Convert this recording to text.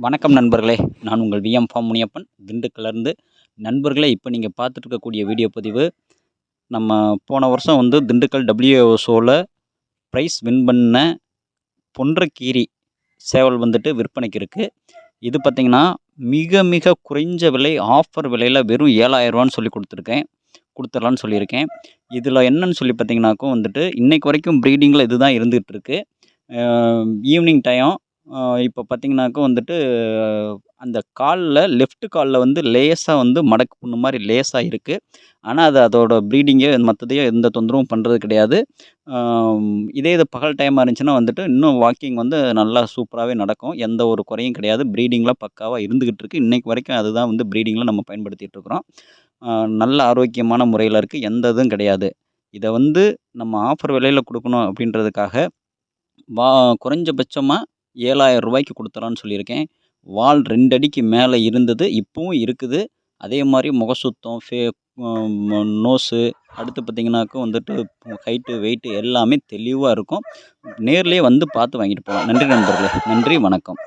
வணக்கம் நண்பர்களே, நான் உங்கள் விஎம் ஃபார்ம் முனியப்பன் திண்டுக்கல்லேருந்து. நண்பர்களே, இப்போ நீங்கள் பார்த்துட்டு இருக்கக்கூடிய வீடியோ பதிவு நம்ம போன வருஷம் வந்து திண்டுக்கல் WAO ஷோவில் ப்ரைஸ் வின் பண்ண பொன்றக்கீரி சேவல் வந்துட்டு விற்பனைக்கு இருக்குது. இது பார்த்திங்கன்னா மிக மிக குறைஞ்ச விலை, ஆஃபர் விலையில் வெறும் 7,000 ரூபான்னு சொல்லி கொடுத்துடலான்னு சொல்லியிருக்கேன். இதில் என்னன்னு சொல்லி பார்த்திங்கனாக்கும் வந்துட்டு இன்றைக்கு வரைக்கும் ப்ரீடிங்கில் இது தான் இருந்துகிட்ருக்கு. ஈவினிங் டைம் இப்போ பார்த்திங்கனாக்கும் வந்துட்டு அந்த காலில் லெஃப்ட் காலில் வந்து லேசாக வந்து மடக்கு புண்ணு மாதிரி லேசாக இருக்குது. ஆனால் அது அதோட ப்ரீடிங்கே மற்றதையோ எந்த தொந்தரவும் பண்ணுறது கிடையாது. இதே இது பகல் டைமாக இருந்துச்சுன்னா வந்துட்டு இன்னும் வாக்கிங் வந்து நல்லா சூப்பராகவே நடக்கும். எந்த ஒரு குறையும் கிடையாது. ப்ரீடிங்லாம் பக்காவாக இருந்துக்கிட்டு இருக்குது. இன்றைக்கு வரைக்கும் அதுதான் வந்து ப்ரீடிங்கில் நம்ம பயன்படுத்திகிட்டு இருக்கிறோம். நல்ல ஆரோக்கியமான முறையில் இருக்குது. எந்த இதுவும் கிடையாது. இதை வந்து நம்ம ஆஃபர் விலையில் கொடுக்கணும் அப்படின்றதுக்காக குறைஞ்சபட்சமாக 7,000 ரூபாய்க்கு கொடுத்துடலான்னு சொல்லியிருக்கேன். வால் 2 அடிக்கு மேலே இருந்தது, இப்போவும் இருக்குது. அதே மாதிரி முகசுத்தம், நோஸு, அடுத்து பார்த்திங்கனாக்கும் வந்துட்டு ஹைட்டு, வெயிட்டு எல்லாமே தெளிவாக இருக்கும். நேர்லேயே வந்து பார்த்து வாங்கிட்டு போகலாம். நன்றி நண்பர்களே. நன்றி, வணக்கம்.